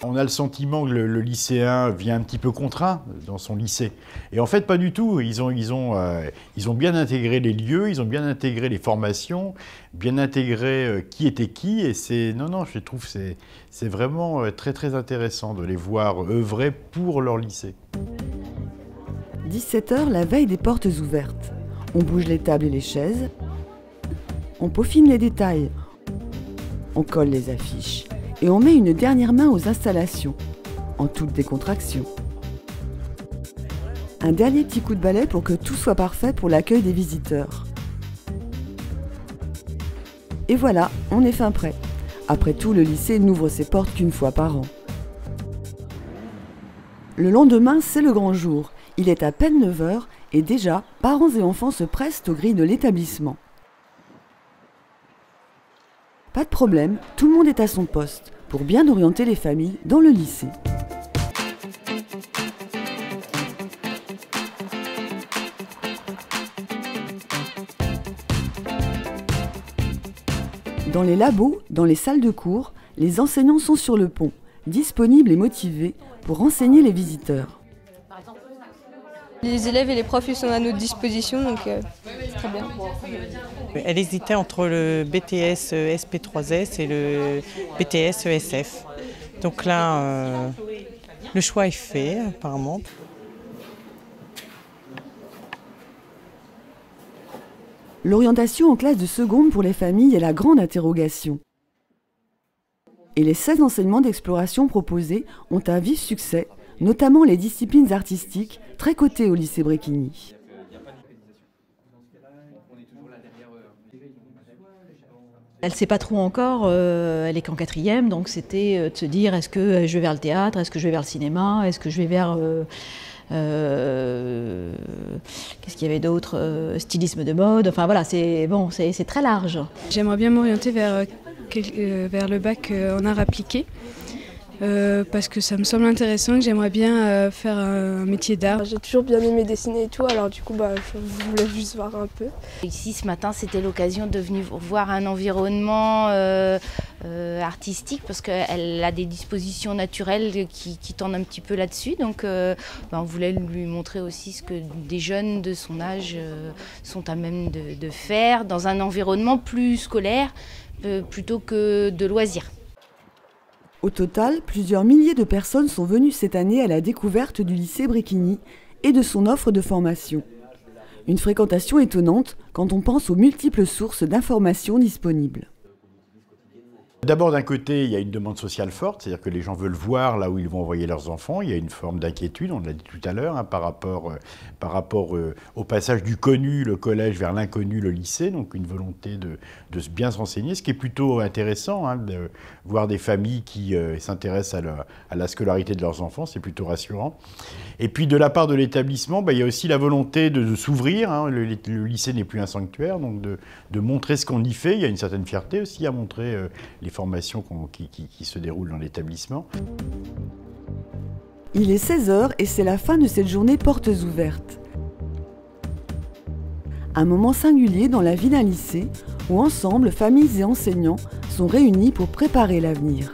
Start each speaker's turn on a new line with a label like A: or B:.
A: On a le sentiment que le lycéen vient un petit peu contraint dans son lycée. Et en fait, pas du tout. Ils ont bien intégré les lieux, ils ont bien intégré les formations, bien intégré qui était qui. Et je trouve que c'est vraiment très, très intéressant de les voir œuvrer pour leur lycée.
B: 17 h, la veille des portes ouvertes. On bouge les tables et les chaises. On peaufine les détails. On colle les affiches. Et on met une dernière main aux installations, en toute décontraction. Un dernier petit coup de balai pour que tout soit parfait pour l'accueil des visiteurs. Et voilà, on est fin prêt. Après tout, le lycée n'ouvre ses portes qu'une fois par an. Le lendemain, c'est le grand jour. Il est à peine 9 h et déjà, parents et enfants se pressent aux grilles de l'établissement. Pas de problème, tout le monde est à son poste pour bien orienter les familles dans le lycée. Dans les labos, dans les salles de cours, les enseignants sont sur le pont, disponibles et motivés pour renseigner les visiteurs.
C: Les élèves et les profs ils sont à notre disposition, donc c'est très bien.
D: Elle hésitait entre le BTS SP3S et le BTS ESF. Donc là, le choix est fait apparemment.
B: L'orientation en classe de seconde pour les familles est la grande interrogation. Et les 16 enseignements d'exploration proposés ont un vif succès, notamment les disciplines artistiques, très cotées au lycée Bréquigny.
E: Elle ne sait pas trop encore, elle est qu'en 4e, donc c'était de se dire est-ce que je vais vers le théâtre, est-ce que je vais vers le cinéma, est-ce que je vais vers... qu'est-ce qu'il y avait d'autre, stylisme de mode, enfin voilà, c'est très large.
C: J'aimerais bien m'orienter vers le bac en art appliqué. Parce que ça me semble intéressant, que j'aimerais bien faire un métier d'art.
F: J'ai toujours bien aimé dessiner et tout, alors du coup je voulais juste voir un peu.
G: Ici ce matin c'était l'occasion de venir voir un environnement artistique parce qu'elle a des dispositions naturelles qui tendent un petit peu là-dessus. Donc on voulait lui montrer aussi ce que des jeunes de son âge sont à même de faire dans un environnement plus scolaire plutôt que de loisirs.
B: Au total, plusieurs milliers de personnes sont venues cette année à la découverte du lycée Bréquigny et de son offre de formation. Une fréquentation étonnante quand on pense aux multiples sources d'informations disponibles.
A: D'abord, d'un côté, il y a une demande sociale forte, c'est-à-dire que les gens veulent voir là où ils vont envoyer leurs enfants. Il y a une forme d'inquiétude, on l'a dit tout à l'heure, par rapport au passage du connu, le collège, vers l'inconnu, le lycée. Donc une volonté de bien se renseigner, ce qui est plutôt intéressant, de voir des familles qui s'intéressent à la scolarité de leurs enfants, c'est plutôt rassurant. Et puis de la part de l'établissement, il y a aussi la volonté de s'ouvrir. Le lycée n'est plus un sanctuaire, donc de montrer ce qu'on y fait. Il y a une certaine fierté aussi à montrer les formations qui se déroulent dans l'établissement.
B: Il est 16 h et c'est la fin de cette journée portes ouvertes. Un moment singulier dans la vie d'un lycée où ensemble, familles et enseignants sont réunis pour préparer l'avenir.